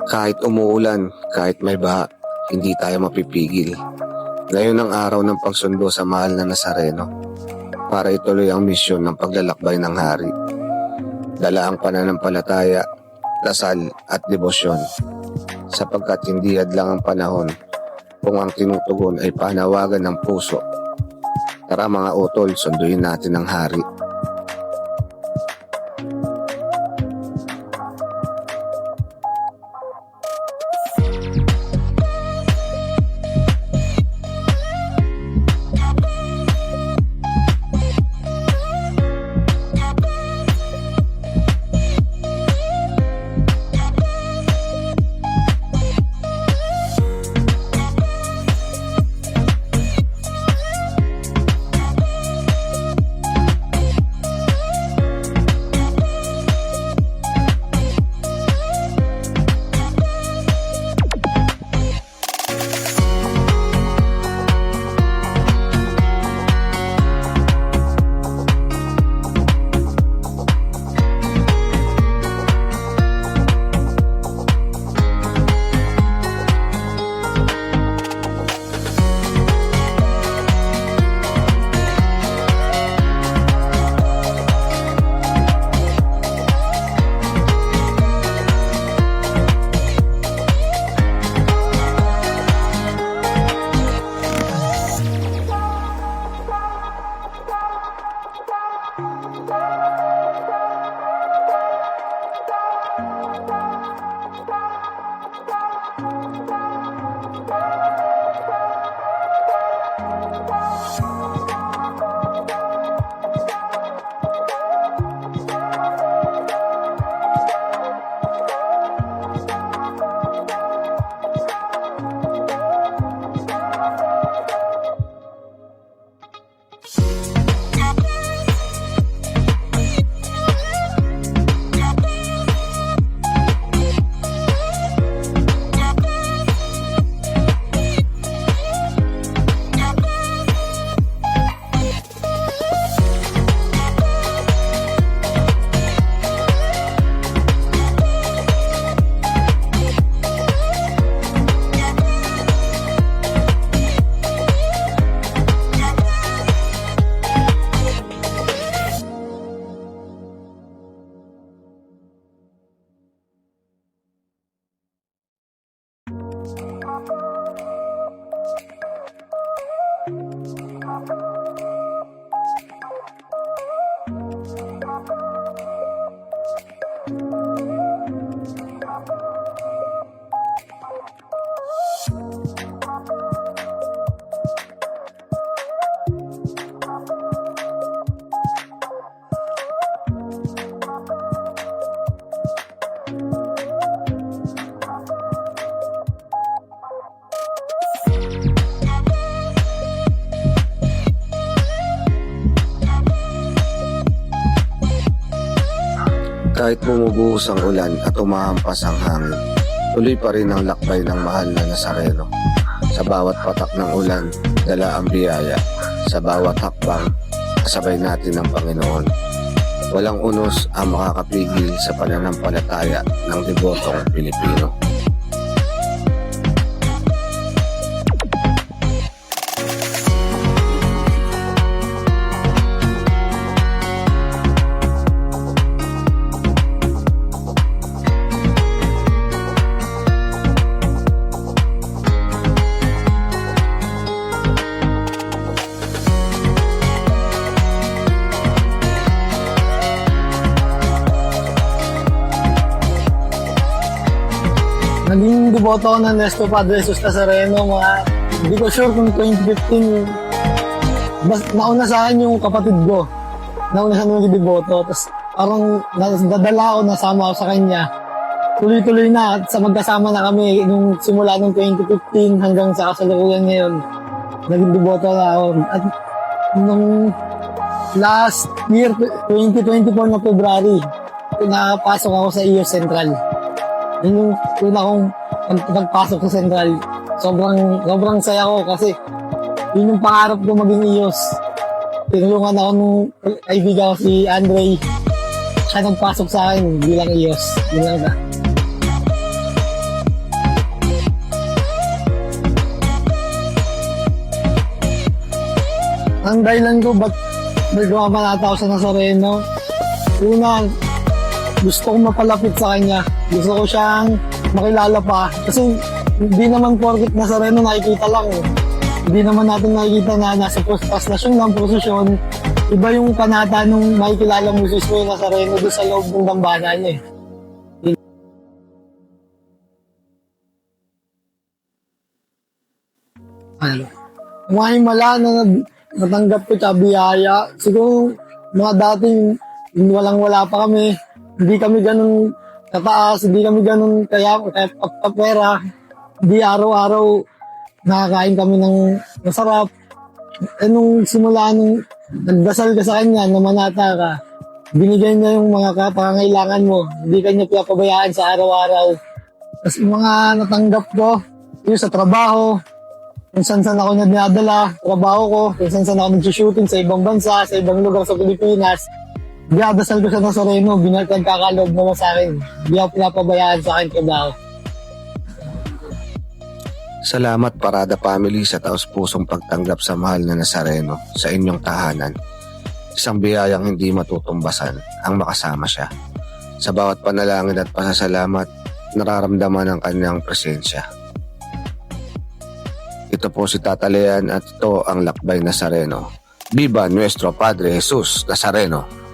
Kahit umuulan, kahit may baha, hindi tayo mapipigil. Ngayon ang araw ng pagsundo sa mahal na Nazareno para ituloy ang misyon ng paglalakbay ng hari. Dala ang pananampalataya, dasal at debosyon sapagkat hindi hadlang ang panahon kung ang tinutugon ay panawagan ng puso. Tara mga utol, sunduin natin ang hari. Kahit bumubuhos ang ulan at umahampas ang hangin, tuloy pa rin ang lakbay ng mahal na Nazareno. Sa bawat patak ng ulan, dala ang biyaya. Sa bawat hakbang, kasabay natin ang Panginoon. Walang unos ang makakapigil sa pananampalataya ng debotong Pilipino. Naging deboto ako ng Nuestro Padre Jesus Nazareno, hindi ko sure kung 2015, nauna sa akin yung kapatid ko. Nauna siya nung deboto, tapos parang dadala ako, nasama ako sa kanya. Tuloy-tuloy na, at sa magkasama na kami, nung simula nung 2015 hanggang sa kasalukuyan ngayon, naging deboto na ako. At nung last year, 2024 na February, nakapasok ako sa EOS Central. Yun yung una kong pagpasok sa Central. Sobrang saya ko kasi yun yung pangarap ko maging EOS. Tinulungan ako nung kaibigan ko si Andre. Siya nagpasok sa akin bilang EOS. Yun lang na. Ang dahilan ko ba't nagmamanata ako sa Nazareno, una, gusto ko mapalapit sa kanya. Gusto ko siyang makilala pa. Kasi hindi naman porket Nazareno nakikita lang. Hindi naman natin nakikita na nasa pastasyon ng prosesyon. Iba yung panata nung makikilala mo si Ismael Nazareno doon sa loob ng dambana niya eh. Ano? Mga himala na natanggap ko sa biyaya. Siguro mga dating walang-wala pa kami. Hindi kami ganun kataas, hindi kami ganun kaya pera. Hindi araw-araw nakakain kami ng masarap. Nung simula nung nagdasal ka sa kanya, namanata ka, binigay niya yung mga pangangailangan mo. Hindi ka niya pinapabayaan sa araw-araw. Tapos yung mga natanggap ko, yung sa trabaho, kung saan ako na dinadala, trabaho ko, kung saan ako nag-shooting sa ibang bansa, sa ibang lugar sa Pilipinas, dinadasal ko sa Nazareno, nagkakaloob naman sa akin. Hindi ako pinapabayaan sa akin trabaho. Salamat Parada Family sa taos-pusong pagtanggap sa mahal na Nazareno sa inyong tahanan. Isang biyayang hindi matutumbasan ang makasama siya. Sa bawat panalangin at pasasalamat, nararamdaman ang kanyang presensya. Ito po si Tata Lean at ito ang Lakbay Nazareno. Viva Nuestro Padre Jesus Nazareno!